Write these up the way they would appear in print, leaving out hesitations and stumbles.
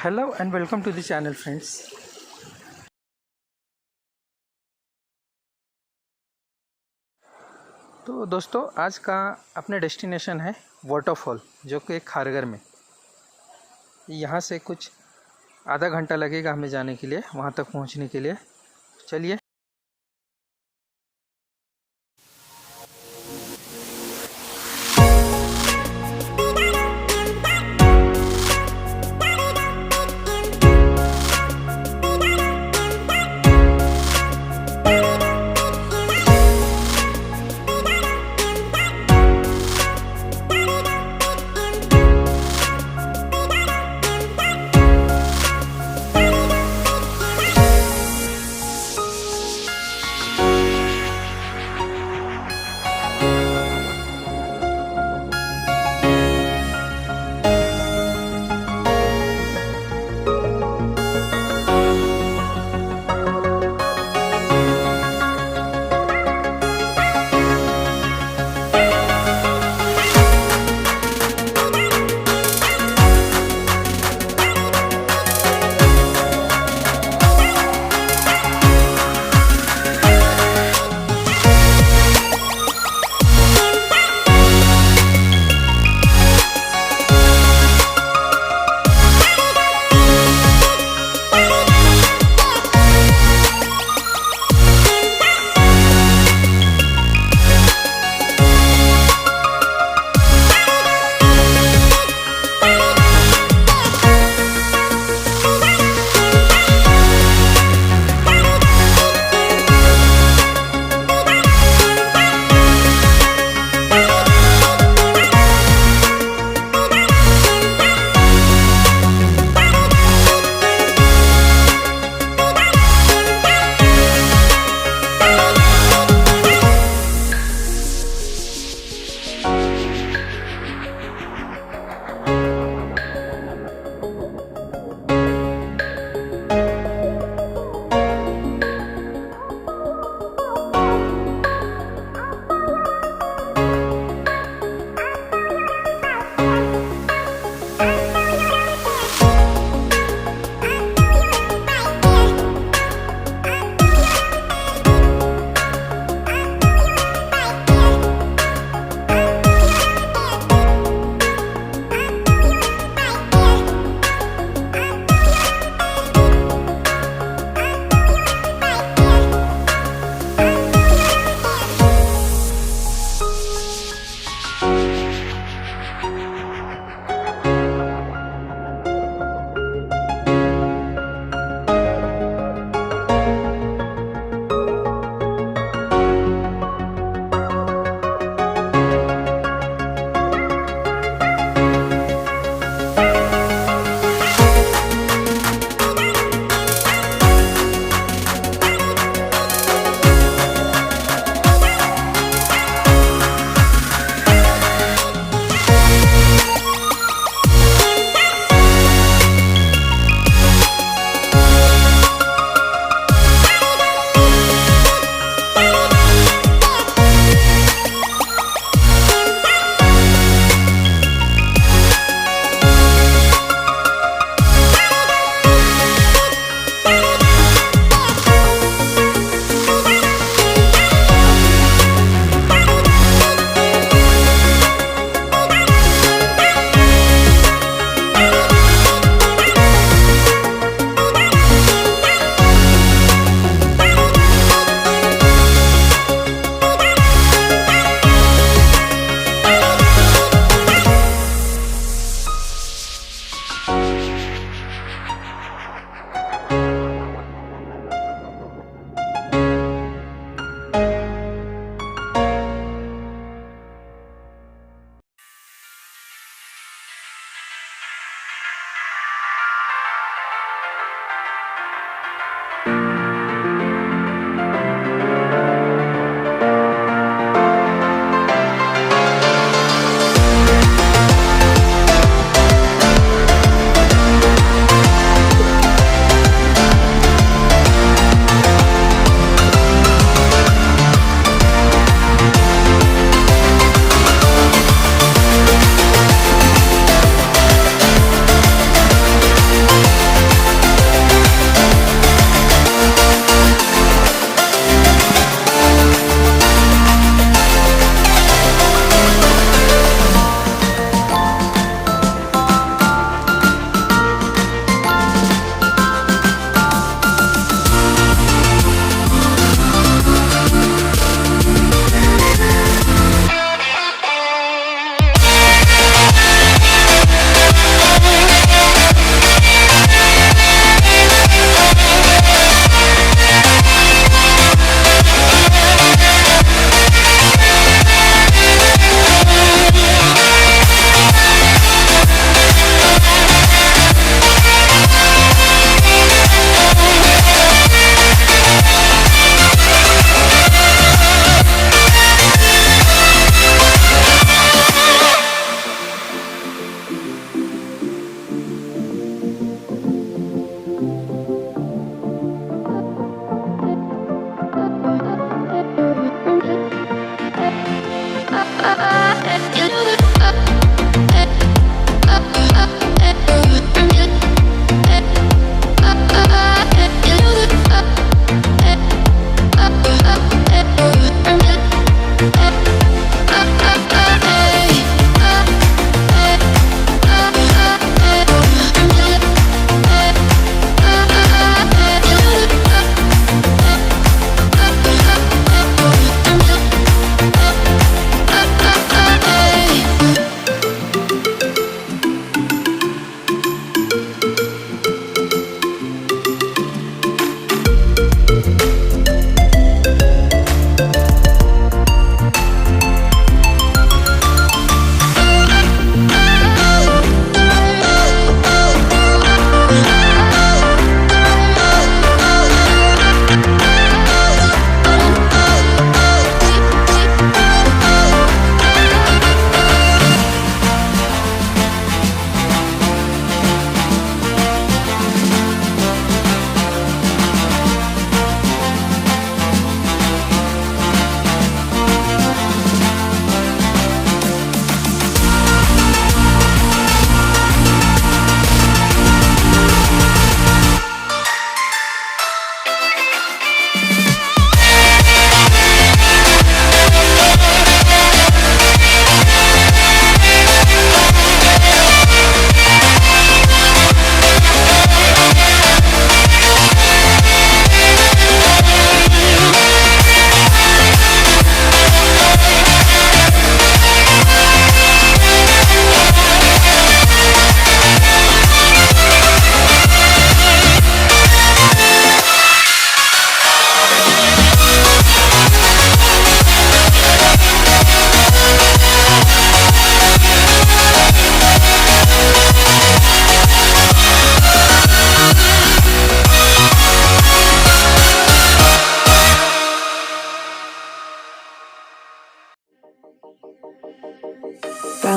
Hello and welcome to the channel friends. तो दोस्तों आज का अपने डेस्टिनेशन है वाटरफॉल, जो कि खारगर में। यहाँ से कुछ आधा घंटा लगेगा हमें जाने के लिए, वहाँ तक पहुँचने के लिए। चलिए।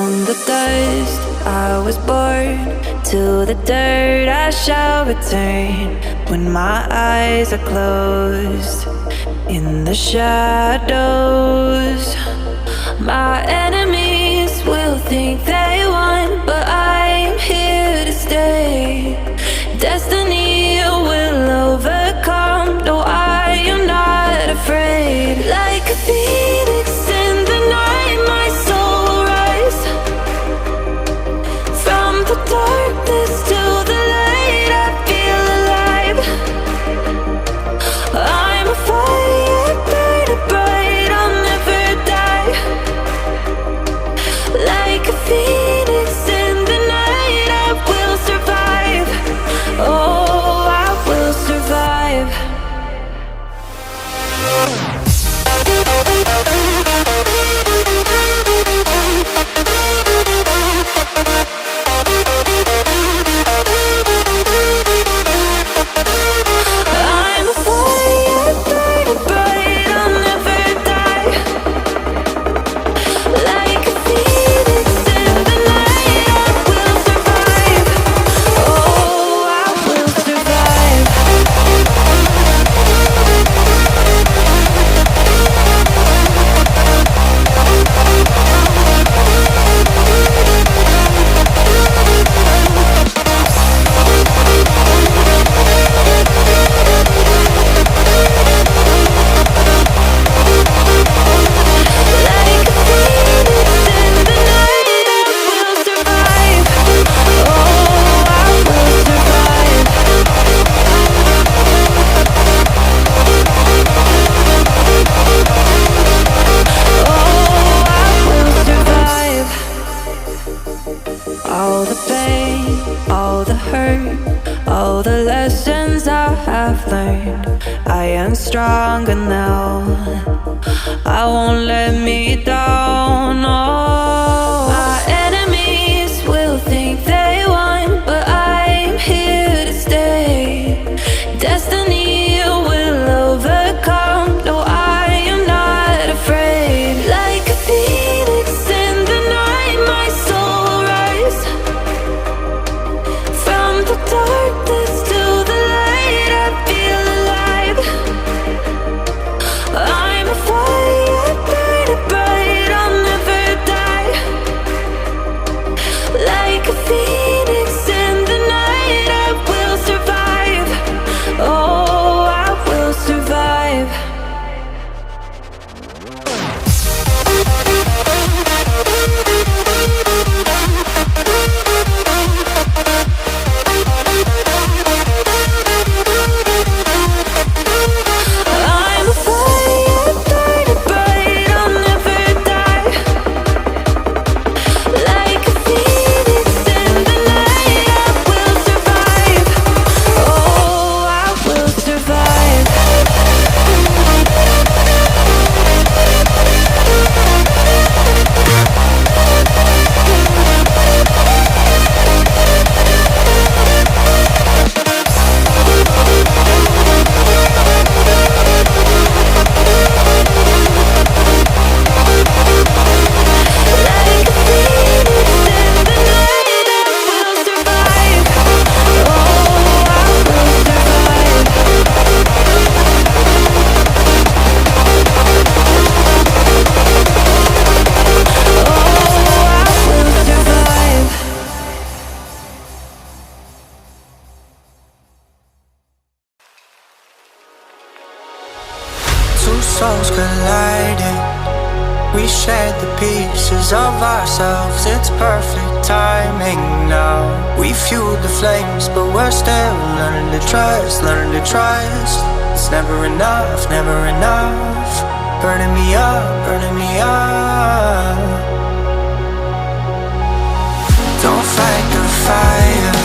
From the dust I was born, to the dirt I shall return. When my eyes are closed, in the shadows, my enemies will think they won, but I'm here to stay. Destiny will overcome, no, I am not afraid. Like a phoenix in the night, my soul will rise. From the darkness to the light, I feel alive. I'm a fire burning bright, I'll never die. Like a phoenix in the night, I will survive. Oh, I will survive. I'm a fire burning bright, I'll never die. Like a phoenix in the night, I will survive. Oh, I will survive. Like a phoenix in the night, I will survive. Oh, I will survive. Oh, I will survive. All the pain, all the hurt, all the lessons I have learned, I am stronger now. I won't let me down. Oh, my enemies will think they won, but I'm here to stay. Destiny will overcome, no, I am not afraid. Like a phoenix in the night, my soul will rise. From the darkness to the light, I feel alive. I'm a fire burning bright, I'll never die. Like a phoenix in the night, I will survive. Oh, I will survive. I'm a fire burning bright, I'll never die. Like a phoenix in the night, I will survive. Oh, I will survive. Like a phoenix in the night, I will survive. Oh, I will survive. Oh, I will survive. Two souls colliding. We shared the pieces of ourselves. It's perfect timing now. We fueled the flames, but we're still learning to trust, learning to trust. It's never enough, never enough. Burning me up, burning me up. Don't fight the fire.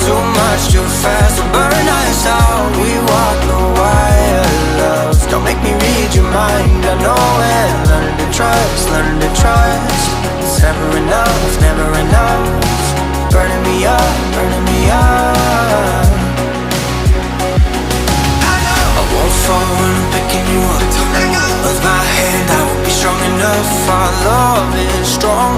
Too much, too fast, will burn us out. We walk the wire, love. Don't make me read your mind, I know it. Learning to trust, learning to trust. It's never enough, never enough. Burning me up, burning me up. I won't fall when I'm picking you up. With my hand, I will be strong enough. Our love is strong